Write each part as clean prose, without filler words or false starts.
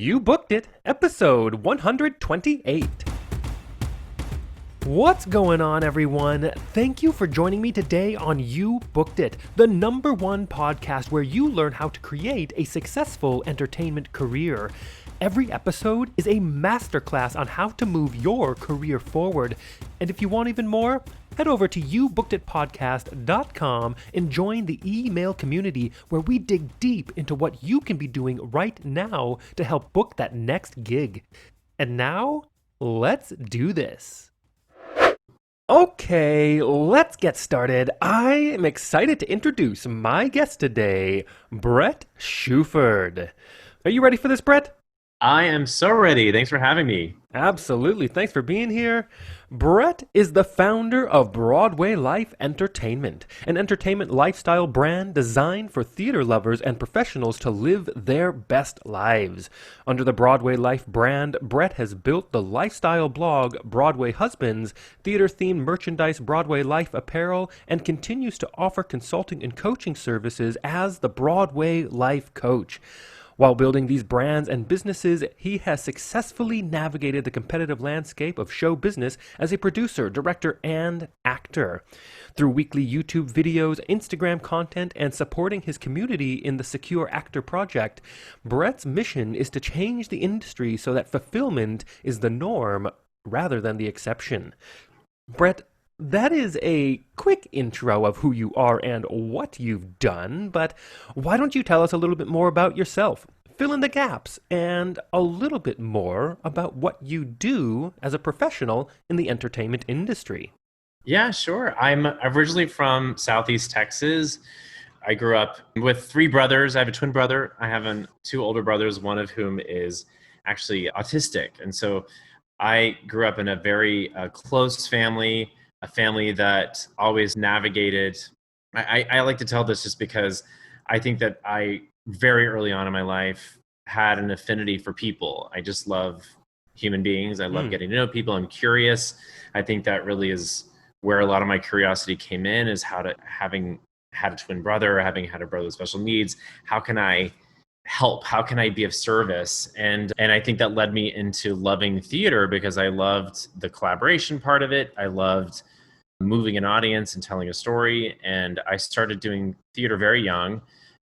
You Booked It, episode 128. What's going on, everyone? Thank you for joining me today on You Booked It, the #1 podcast where you learn how to create a successful entertainment career. Every episode is a masterclass on how to move your career forward. And if you want even more, head over to youbookeditpodcast.com and join the email community where we dig deep into what you can be doing right now to help book that next gig. And now, let's do this. Okay, let's get started. I am excited to introduce my guest today, Bret Shuford. Are you ready for this, Bret? I am so ready. Thanks for having me. Absolutely. Thanks for being here. Bret is the founder of Broadway Life Entertainment, an entertainment lifestyle brand designed for theater lovers and professionals to live their best lives. Under the Broadway Life brand, Bret has built the lifestyle blog Broadway Husbands, theater-themed merchandise Broadway Life apparel, and continues to offer consulting and coaching services as the Broadway Life Coach. While building these brands and businesses, he has successfully navigated the competitive landscape of show business as a producer, director, and actor. Through weekly YouTube videos, Instagram content, and supporting his community in the Secure Actor Project, Bret's mission is to change the industry so that fulfillment is the norm rather than the exception. Bret, that is a quick intro of who you are and what you've done, but why don't you tell us a little bit more about yourself? Fill in the gaps and a little bit more about what you do as a professional in the entertainment industry. Yeah, sure. I'm originally from Southeast Texas. I grew up with 3 brothers. I have a twin brother. I have 2 older brothers, one of whom is actually autistic. And so I grew up in a very close family, a family that always navigated. I like to tell this just because I think that I, very early on in my life, had an affinity for people. I just love human beings. I love getting to know people. I'm curious. I think that really is where a lot of my curiosity came in, is having had a twin brother, having had a brother with special needs. How can I help? How can I be of service? And I think that led me into loving theater because I loved the collaboration part of it. I loved moving an audience and telling a story. And I started doing theater very young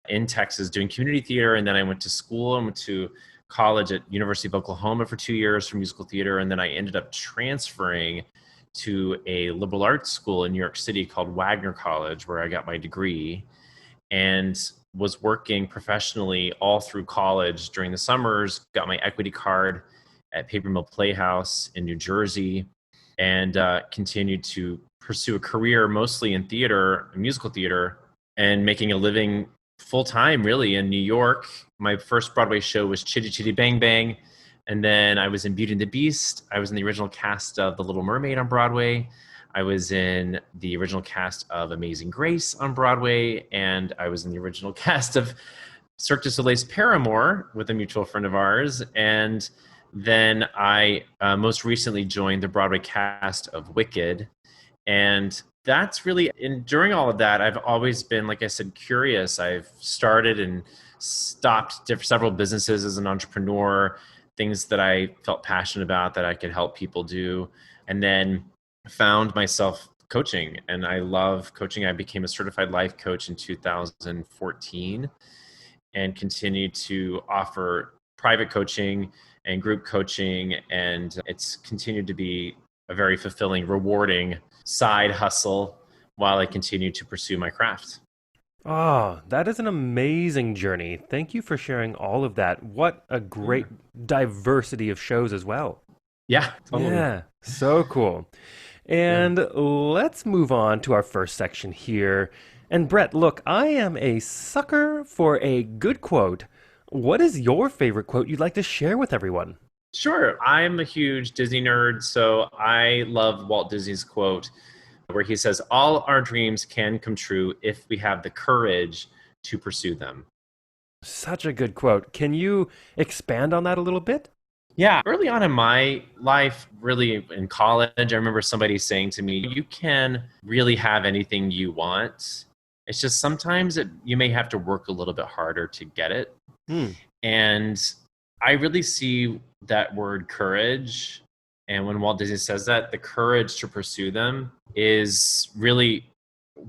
in Texas, doing community theater. And then I went to school and went to college at University of Oklahoma for 2 years for musical theater. And then I ended up transferring to a liberal arts school in New York City called Wagner College, where I got my degree, and was working professionally all through college during the summers, got my equity card at Paper Mill Playhouse in New Jersey, and continued to pursue a career mostly in theater, musical theater, and making a living full-time really in New York. My first Broadway show was Chitty Chitty Bang Bang, and then I was in Beauty and the Beast. I was in the original cast of The Little Mermaid on Broadway. I was in the original cast of Amazing Grace on Broadway, and I was in the original cast of Cirque du Soleil's Paramour with a mutual friend of ours. And then I most recently joined the Broadway cast of Wicked. And that's really, during all of that, I've always been, like I said, curious. I've started and stopped several businesses as an entrepreneur, things that I felt passionate about that I could help people do. And then found myself coaching, and I love coaching. I became a certified life coach in 2014 and continued to offer private coaching and group coaching. And it's continued to be a very fulfilling, rewarding side hustle while I continue to pursue my craft. Oh, that is an amazing journey. Thank you for sharing all of that. What a great diversity of shows as well. Yeah, totally. Yeah, so cool. And let's move on to our first section here. And Bret, look, I am a sucker for a good quote. What is your favorite quote you'd like to share with everyone? Sure. I'm a huge Disney nerd, so I love Walt Disney's quote where he says, "All our dreams can come true if we have the courage to pursue them." Such a good quote. Can you expand on that a little bit? Yeah, early on in my life, really in college, I remember somebody saying to me, "You can really have anything you want. It's just sometimes you may have to work a little bit harder to get it." And I really see that word courage. And when Walt Disney says that, the courage to pursue them is really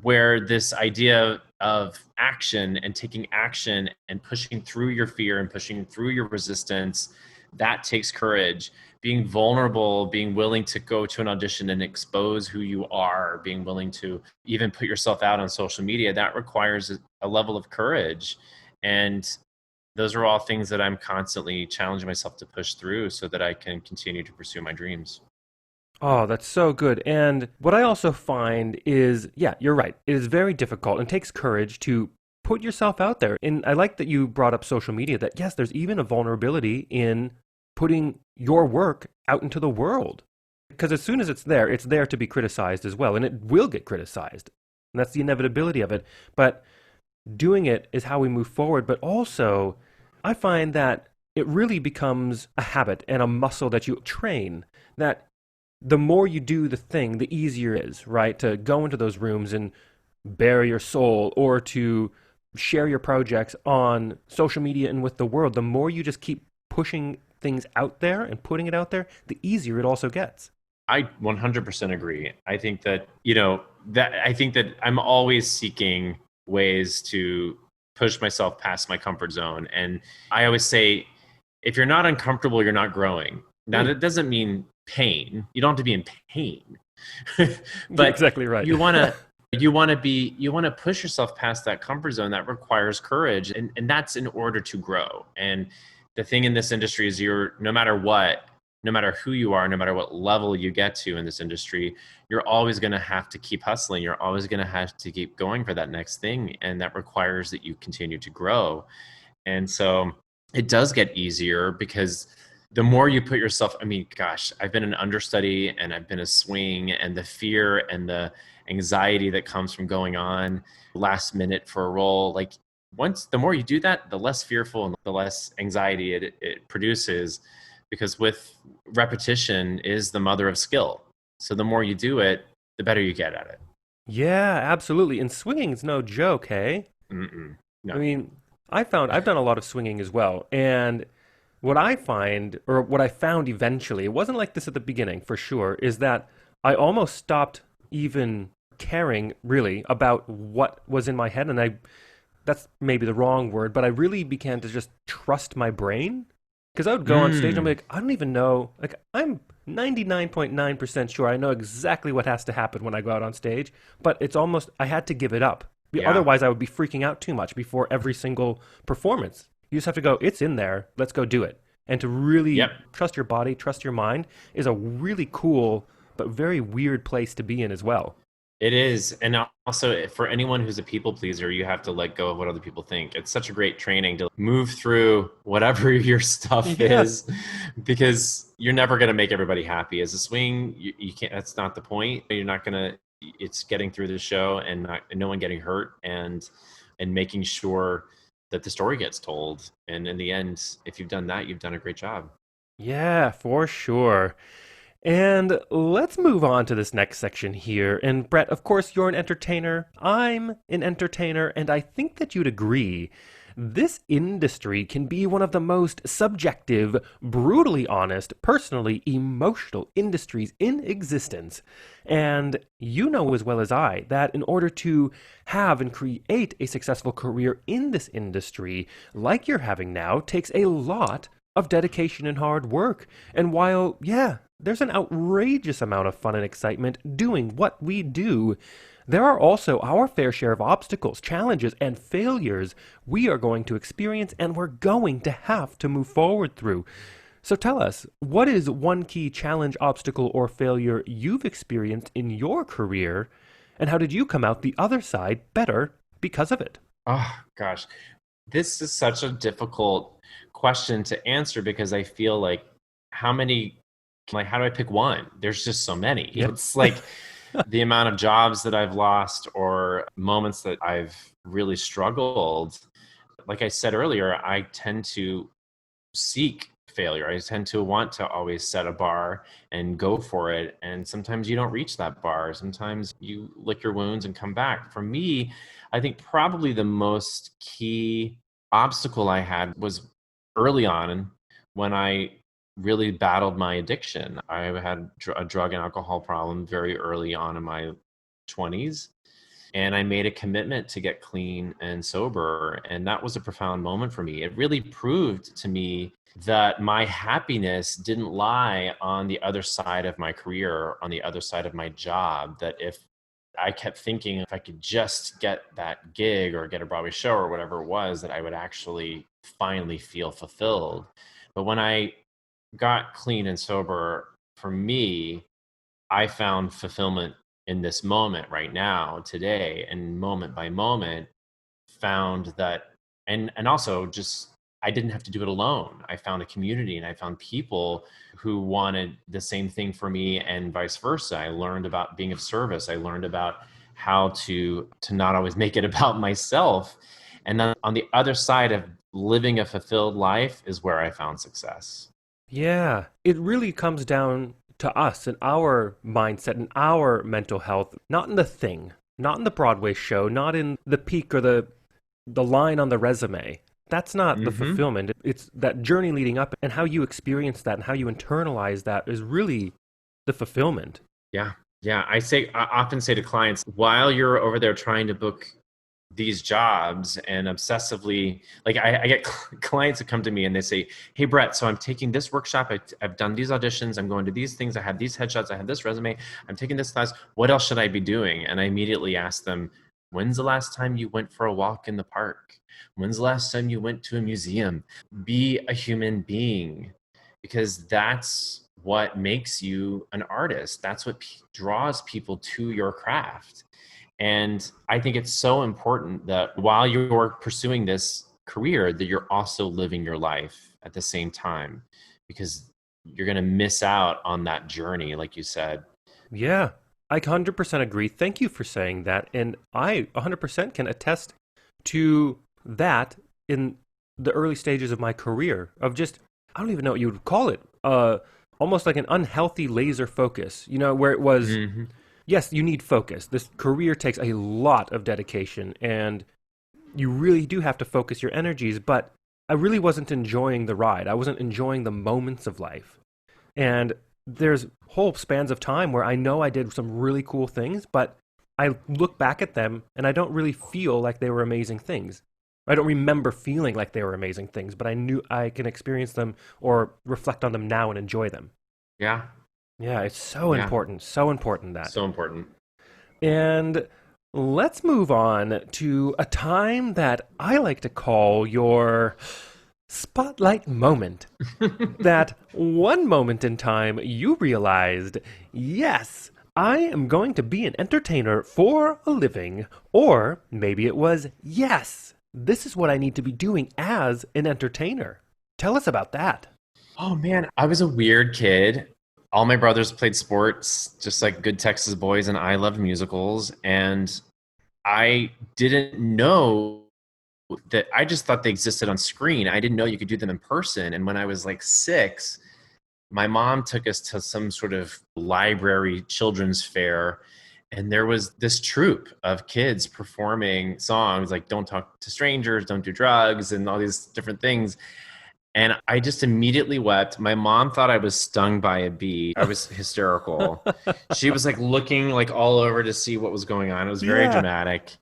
where this idea of action and taking action and pushing through your fear and pushing through your resistance, that takes courage. Being vulnerable, being willing to go to an audition and expose who you are, being willing to even put yourself out on social media, that requires a level of courage. And those are all things that I'm constantly challenging myself to push through so that I can continue to pursue my dreams. Oh, that's so good. And what I also find is, yeah, you're right. It is very difficult and takes courage to put yourself out there. And I like that you brought up social media, that yes, there's even a vulnerability in putting your work out into the world. Because as soon as it's there to be criticized as well. And it will get criticized. And that's the inevitability of it. But doing it is how we move forward. But also, I find that it really becomes a habit and a muscle that you train, that the more you do the thing, the easier it is, right? To go into those rooms and bare your soul, or to share your projects on social media and with the world. The more you just keep pushing things out there and putting it out there, the easier it also gets. I 100% agree. I think that, I think that I'm always seeking ways to push myself past my comfort zone. And I always say, if you're not uncomfortable, you're not growing. Now, that doesn't mean pain. You don't have to be in pain, but exactly right. you want to push yourself past that comfort zone. That requires courage. And that's in order to grow. And the thing in this industry is no matter who you are, no matter what level you get to in this industry, you're always going to have to keep hustling. You're always going to have to keep going for that next thing. And that requires that you continue to grow. And so it does get easier because the more you put yourself, gosh, I've been an understudy and I've been a swing, and the fear and the anxiety that comes from going on last minute for a role, like the more you do that, the less fearful and the less anxiety it produces, because with repetition is the mother of skill. So the more you do it, the better you get at it. Yeah, absolutely. And swinging is no joke, hey? Mm-mm. No. I've done a lot of swinging as well. And what I find, or what I found eventually, it wasn't like this at the beginning for sure, is that I almost stopped even caring really about what was in my head. And that's maybe the wrong word, but I really began to just trust my brain. Because I would go on stage and I'm like, I don't even know, like I'm 99.9% sure I know exactly what has to happen when I go out on stage, but it's almost, I had to give it up. Yeah. Otherwise I would be freaking out too much before every single performance. You just have to go, it's in there, let's go do it. And to really trust your body, trust your mind is a really cool but very weird place to be in as well. It is. And also, for anyone who's a people pleaser, you have to let go of what other people think. It's such a great training to move through whatever your stuff is, because you're never going to make everybody happy. As a swing, you can't, that's not the point. You're not going to, it's getting through the show and no one getting hurt, and making sure that the story gets told. And in the end, if you've done that, you've done a great job. Yeah, for sure. And let's move on to this next section here. And Bret, of course, you're an entertainer. I'm an entertainer, and I think that you'd agree. This industry can be one of the most subjective, brutally honest, personally emotional industries in existence. And you know as well as I that in order to have and create a successful career in this industry, like you're having now, takes a lot of dedication and hard work. And while, there's an outrageous amount of fun and excitement doing what we do, there are also our fair share of obstacles, challenges, and failures we are going to experience and we're going to have to move forward through. So tell us, what is one key challenge, obstacle, or failure you've experienced in your career, and how did you come out the other side better because of it? Oh, gosh. This is such a difficult question to answer, because I feel like how do I pick one? There's just so many. Yep. It's like the amount of jobs that I've lost or moments that I've really struggled. Like I said earlier, I tend to seek failure. I tend to want to always set a bar and go for it. And sometimes you don't reach that bar. Sometimes you lick your wounds and come back. For me, I think probably the most key obstacle I had was early on when I really battled my addiction. I had a drug and alcohol problem very early on in my 20s. And I made a commitment to get clean and sober. And that was a profound moment for me. It really proved to me that my happiness didn't lie on the other side of my career, on the other side of my job. That if I kept thinking if I could just get that gig or get a Broadway show or whatever it was, that I would actually finally feel fulfilled. But when I got clean and sober, for me, I found fulfillment in this moment right now, today, and moment by moment found that, and also just, I didn't have to do it alone. I found a community and I found people who wanted the same thing for me and vice versa. I learned about being of service. I learned about how to not always make it about myself. And then on the other side of living a fulfilled life is where I found success. Yeah, it really comes down to us and our mindset and our mental health, not in the thing, not in the Broadway show, not in the peak or the line on the resume. That's not the Hmm. fulfillment. It's that journey leading up and how you experience that and how you internalize that is really the fulfillment. Yeah. Yeah. I often say to clients, while you're over there trying to book these jobs and obsessively, like I get clients that come to me and they say, "Hey, Brett, so I'm taking this workshop. I've done these auditions. I'm going to these things. I have these headshots. I have this resume. I'm taking this class. What else should I be doing?" And I immediately ask them, "When's the last time you went for a walk in the park? When's the last time you went to a museum? Be a human being, because that's what makes you an artist. That's what draws people to your craft." And I think it's so important that while you're pursuing this career, that you're also living your life at the same time, because you're going to miss out on that journey, like you said. Yeah, I 100% agree. Thank you for saying that. And I 100% can attest to that in the early stages of my career of just, I don't even know what you would call it, almost like an unhealthy laser focus, where it was, Hmm. yes, you need focus. This career takes a lot of dedication and you really do have to focus your energies, but I really wasn't enjoying the ride. I wasn't enjoying the moments of life. And there's whole spans of time where I know I did some really cool things, but I look back at them and I don't really feel like they were amazing things. I don't remember feeling like they were amazing things, but I knew I can experience them or reflect on them now and enjoy them. Yeah. Yeah, it's Yeah. so important that. So important. And let's move on to a time that I like to call your spotlight moment. That one moment in time you realized, yes, I am going to be an entertainer for a living. Or maybe it was, yes, this is what I need to be doing as an entertainer. Tell us about that. Oh man, I was a weird kid. All my brothers played sports, just like good Texas boys, and I loved musicals. And I didn't know that, I just thought they existed on screen. I didn't know you could do them in person. And when I was like 6, my mom took us to some sort of library children's fair. And there was this troupe of kids performing songs like "Don't Talk to Strangers," "Don't Do Drugs," and all these different things. And I just immediately wept. My mom thought I was stung by a bee. I was hysterical. She was like looking like all over to see what was going on. It was very Yeah. dramatic.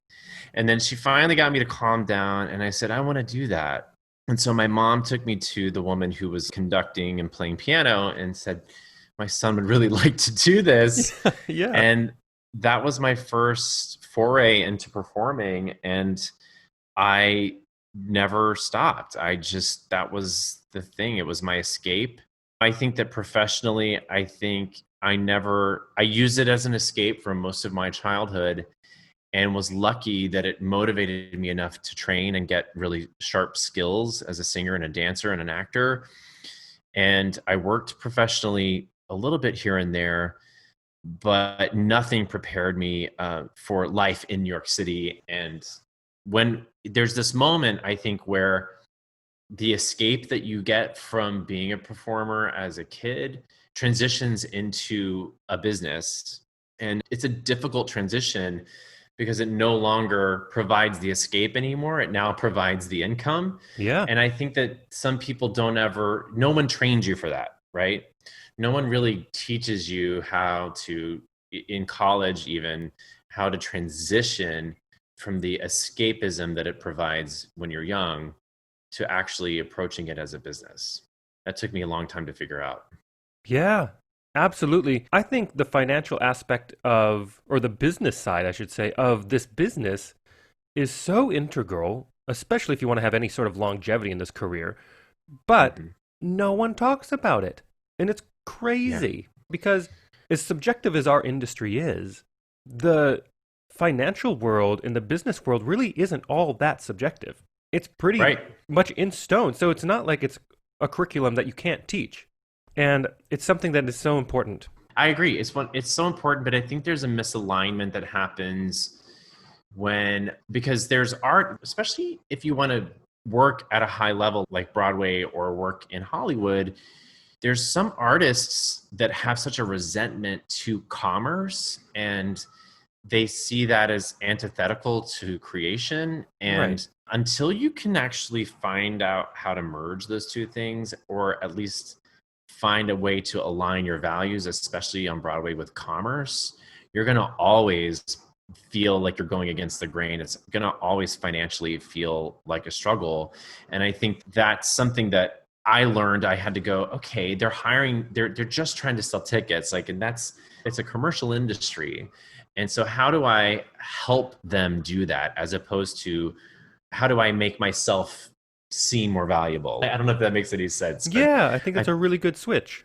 And then she finally got me to calm down. And I said, "I want to do that." And so my mom took me to the woman who was conducting and playing piano and said, "My son would really like to do this." Yeah. And that was my first foray into performing. And I never stopped. That was the thing. It was my escape. I think that professionally, I used it as an escape from most of my childhood, and was lucky that it motivated me enough to train and get really sharp skills as a singer and a dancer and an actor. And I worked professionally a little bit here and there, but nothing prepared me for life in New York City. And when there's this moment, I think, where the escape that you get from being a performer as a kid transitions into a business. And it's a difficult transition, because it no longer provides the escape anymore. It now provides the income. Yeah. And I think that some people no one trains you for that, right? No one really teaches you how to, in college even, how to transition from the escapism that it provides when you're young to actually approaching it as a business. That took me a long time to figure out. Yeah, absolutely. I think the financial aspect of, or the business side, I should say, of this business is so integral, especially if you want to have any sort of longevity in this career. But Hmm. no one talks about it. And it's Yeah. crazy because, as subjective as our industry is, the financial world and the business world really isn't all that subjective. It's pretty Right. much in stone. So it's not like it's a curriculum that you can't teach. And it's something that is so important. I agree. It's so important, but I think there's a misalignment that happens because there's art, especially if you want to work at a high level like Broadway or work in Hollywood. There's some artists that have such a resentment to commerce, and they see that as antithetical to creation. Right. And until you can actually find out how to merge those two things, or at least find a way to align your values, especially on Broadway with commerce, you're going to always feel like you're going against the grain. It's going to always financially feel like a struggle. And I think that's something that I learned. I had to go, okay, they're just trying to sell tickets. Like, and it's a commercial industry. And so how do I help them do that, as opposed to how do I make myself seem more valuable? I don't know if that makes any sense, but Yeah, I think it's I, a really good switch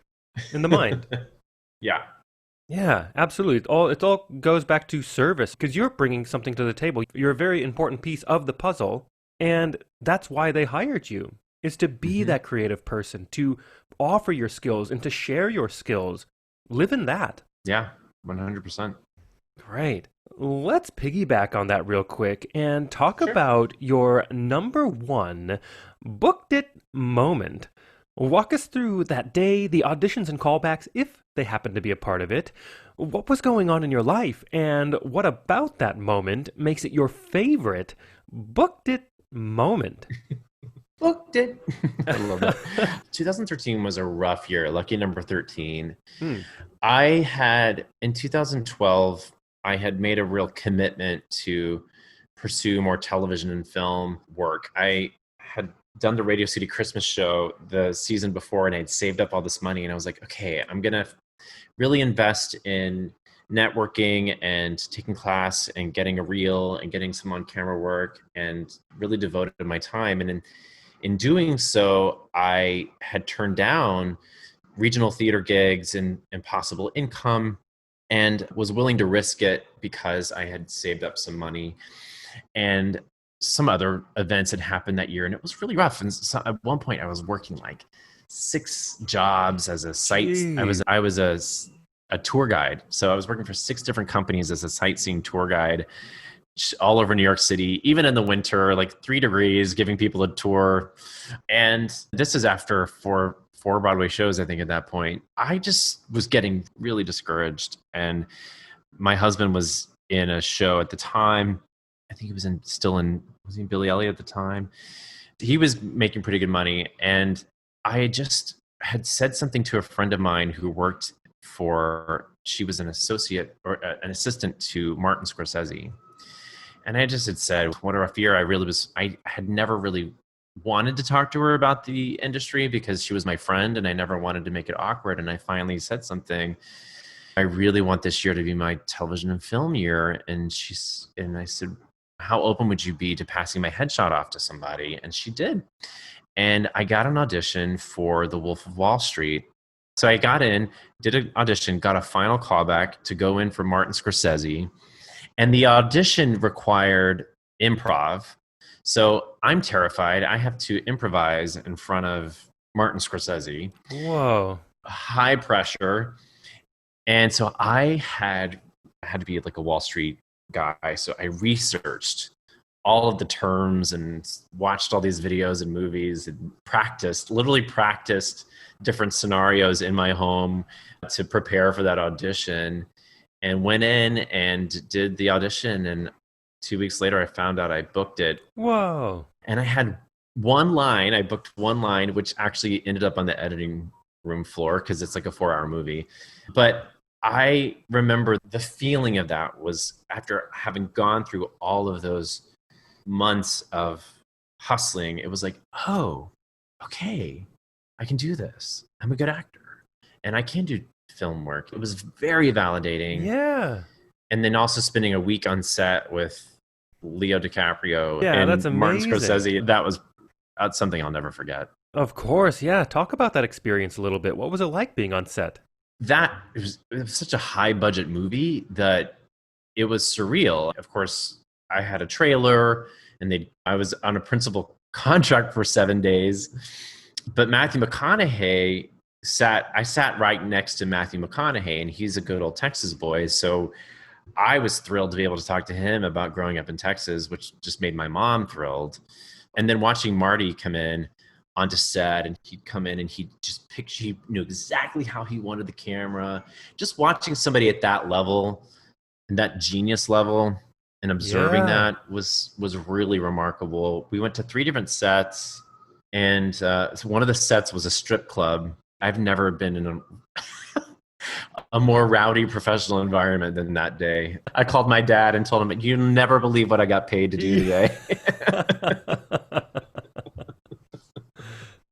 in the mind. yeah, Yeah, absolutely. It all goes back to service because you're bringing something to the table. You're a very important piece of the puzzle, and that's why they hired you, is to be hmm that creative person, to offer your skills and to share your skills. Live in that. yeah, 100%. Great. Let's piggyback on that real quick and talk Sure. about your number one booked it moment. Walk us through that day, the auditions and callbacks, if they happen to be a part of it. What was going on in your life, and what about that moment makes it your favorite booked it moment? Booked it. I love it. 2013 was a rough year. Lucky number 13. Hmm. In 2012, I had made a real commitment to pursue more television and film work. I had done the Radio City Christmas show the season before, and I'd saved up all this money, and I was like, okay, I'm going to really invest in networking and taking class and getting a reel and getting some on camera work, and really devoted my time. And in doing so, I had turned down regional theater gigs and possible income, and was willing to risk it because I had saved up some money. And some other events had happened that year, and it was really rough. And so at one point I was working like 6 jobs as a site. Gee. I was a tour guide. So I was working for 6 different companies as a sightseeing tour guide all over New York City, even in the winter, like 3 degrees, giving people a tour. And this is after four Broadway shows, I think, at that point. I just was getting really discouraged. And my husband was in a show at the time. I think he was was he in Billy Elliot at the time? He was making pretty good money. And I just had said something to a friend of mine who worked she was an associate or an assistant to Martin Scorsese. And I just had said, what a rough year. I had never really wanted to talk to her about the industry because she was my friend, and I never wanted to make it awkward. And I finally said something. I really want this year to be my television and film year. And I said, how open would you be to passing my headshot off to somebody? And she did. And I got an audition for The Wolf of Wall Street. So I got in, did an audition, got a final callback to go in for Martin Scorsese. And the audition required improv. So I'm terrified. I have to improvise in front of Martin Scorsese. Whoa. High pressure. And so I had to be like a Wall Street guy. So I researched all of the terms and watched all these videos and movies and literally practiced different scenarios in my home to prepare for that audition, and went in and did the audition. And 2 weeks later, I found out I booked it. Whoa. And I had one line. I booked one line, which actually ended up on the editing room floor because it's like a 4-hour movie. But I remember the feeling of that was after having gone through all of those months of hustling, it was like, oh, okay, I can do this. I'm a good actor and I can do film work. It was very validating. Yeah. And then also spending a week on set with Leo DiCaprio Yeah, and that's Martin amazing. Scorsese, that's something I'll never forget. Of course, yeah. Talk about that experience a little bit. What was it like being on set? It was such a high budget movie that it was surreal. Of course, I had a trailer and I was on a principal contract for 7 days. But Matthew McConaughey I sat right next to Matthew McConaughey, and he's a good old Texas boy. So I was thrilled to be able to talk to him about growing up in Texas, which just made my mom thrilled. And then watching Marty come in onto set, and he'd come in and he knew exactly how he wanted the camera. Just watching somebody at that level and that genius level and observing that was really remarkable. We went to 3 different sets, and so one of the sets was a strip club. I've never been in a more rowdy professional environment than that day. I called my dad and told him, "You'll never believe what I got paid to do today."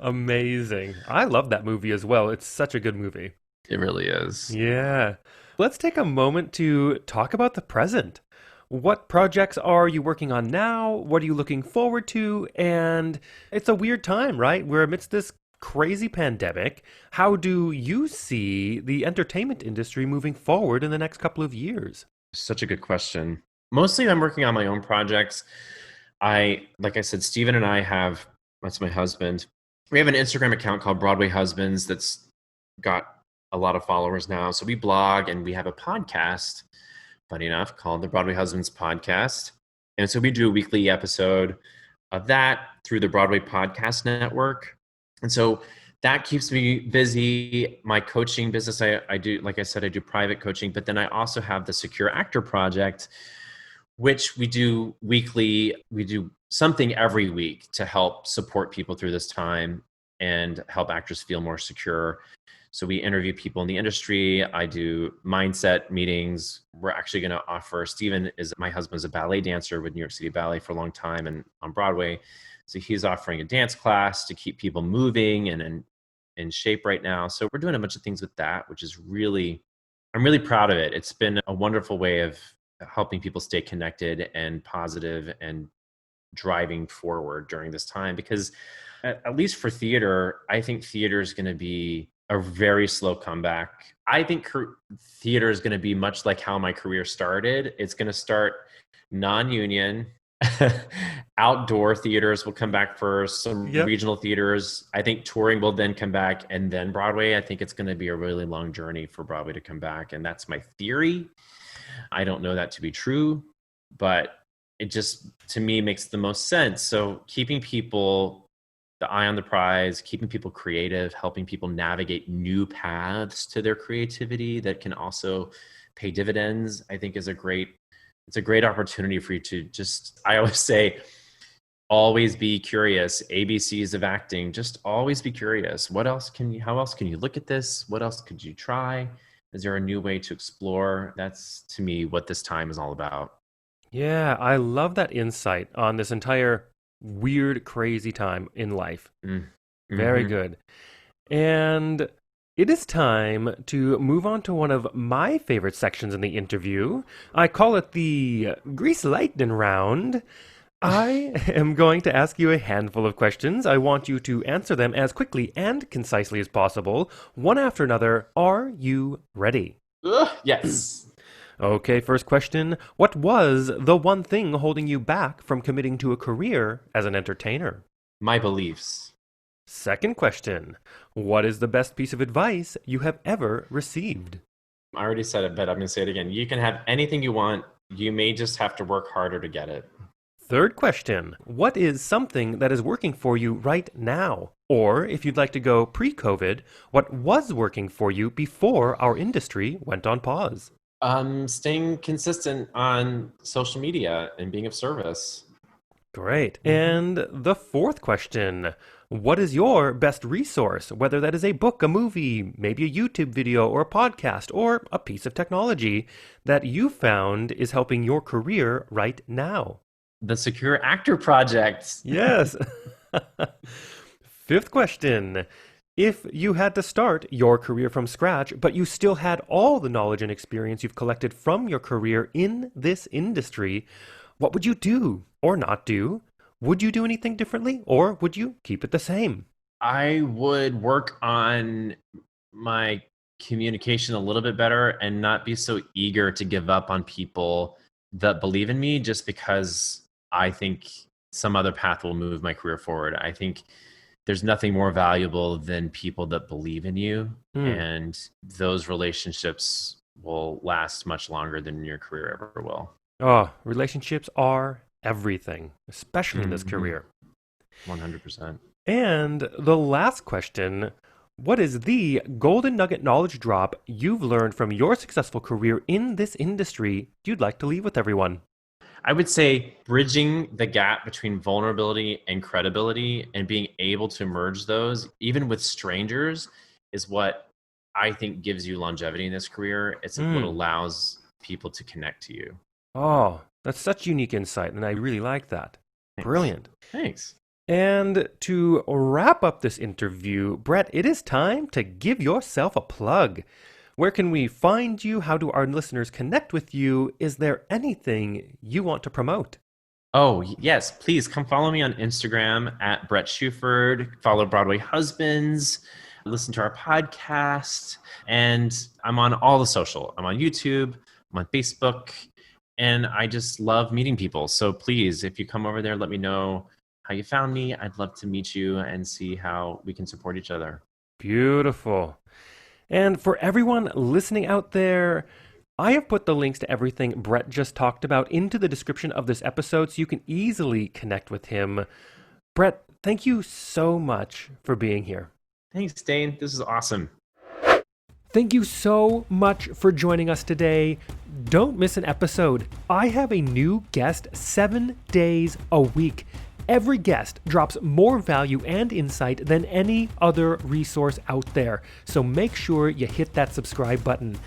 Amazing. I love that movie as well. It's such a good movie. It really is. Yeah. Let's take a moment to talk about the present. What projects are you working on now? What are you looking forward to? And it's a weird time, right? We're amidst this crazy pandemic. How do you see the entertainment industry moving forward in the next couple of years? Such a good question. Mostly I'm working on my own projects. Like I said, Steven and that's my husband. We have an Instagram account called Broadway Husbands that's got a lot of followers now. So we blog and we have a podcast, funny enough, called the Broadway Husbands Podcast. And so we do a weekly episode of that through the Broadway Podcast Network. And so that keeps me busy. My coaching business, I do, like I said, I do private coaching, but then I also have the Secure Actor Project, which we do weekly. We do something every week to help support people through this time and help actors feel more secure. So we interview people in the industry. I do mindset meetings. We're actually going to offer, my husband's a ballet dancer with New York City Ballet for a long time and on Broadway. So he's offering a dance class to keep people moving and in shape right now. So we're doing a bunch of things with that, which is I'm really proud of it. It's been a wonderful way of helping people stay connected and positive and driving forward during this time, because at least for theater, I think theater is going to be a very slow comeback. I think theater is going to be much like how my career started. It's going to start non-union. Outdoor theaters will come back first, some regional theaters. I think touring will then come back, and then Broadway. I think it's going to be a really long journey for Broadway to come back, and that's my theory. I don't know that to be true, but it just, to me, makes the most sense. So keeping people the eye on the prize, keeping people creative, helping people navigate new paths to their creativity that can also pay dividends, I think it's a great opportunity for you to just, I always say, always be curious. ABCs of acting, just always be curious. How else can you look at this? What else could you try? Is there a new way to explore? That's, to me, what this time is all about. Yeah, I love that insight on this entire weird, crazy time in life. Mm-hmm. Very good. And it is time to move on to one of my favorite sections in the interview. I call it the Grease Lightning Round. I am going to ask you a handful of questions. I want you to answer them as quickly and concisely as possible, one after another. Are you ready? Yes. Okay, first question. What was the one thing holding you back from committing to a career as an entertainer? My beliefs. Second question. What is the best piece of advice you have ever received? I already said it, but I'm going to say it again. You can have anything you want. You may just have to work harder to get it. Third question. What is something that is working for you right now? Or, if you'd like to go pre-COVID, what was working for you before our industry went on pause? Staying consistent on social media and being of service. Great. Mhm. And the fourth question, what is your best resource? Whether that is a book, a movie, maybe a YouTube video or a podcast or a piece of technology that you found is helping your career right now. The Secure Actor Project. Yes. Fifth question. If you had to start your career from scratch, but you still had all the knowledge and experience you've collected from your career in this industry, what would you do or not do? Would you do anything differently or would you keep it the same? I would work on my communication a little bit better and not be so eager to give up on people that believe in me just because I think some other path will move my career forward. I think there's nothing more valuable than people that believe in you, Hmm. and those relationships will last much longer than your career ever will. Oh, relationships are everything, especially in this Mhm. career. 100%. And the last question, what is the golden nugget knowledge drop you've learned from your successful career in this industry you'd like to leave with everyone? I would say bridging the gap between vulnerability and credibility and being able to merge those, even with strangers, is what I think gives you longevity in this career. It's what Hmm. allows people to connect to you. Oh, that's such unique insight, and I really like that. Thanks. Brilliant. Thanks. And to wrap up this interview, Bret, it is time to give yourself a plug. Where can we find you? How do our listeners connect with you? Is there anything you want to promote? Oh, yes. Please come follow me on Instagram at Bret Shuford. Follow Broadway Husbands. Listen to our podcast. And I'm on all the social. I'm on YouTube. I'm on Facebook. And I just love meeting people. So please, if you come over there, let me know how you found me. I'd love to meet you and see how we can support each other. Beautiful. And for everyone listening out there, I have put the links to everything Bret just talked about into the description of this episode so you can easily connect with him. Bret, thank you so much for being here. Thanks, Dane. This is awesome. Thank you so much for joining us today. Don't miss an episode. I have a new guest 7 days a week. Every guest drops more value and insight than any other resource out there. So make sure you hit that subscribe button.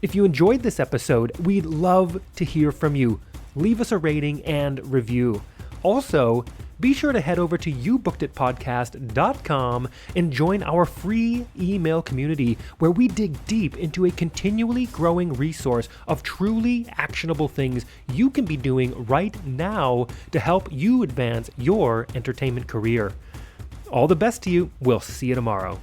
If you enjoyed this episode, we'd love to hear from you. Leave us a rating and review. Also, be sure to head over to youbookeditpodcast.com and join our free email community where we dig deep into a continually growing resource of truly actionable things you can be doing right now to help you advance your entertainment career. All the best to you. We'll see you tomorrow.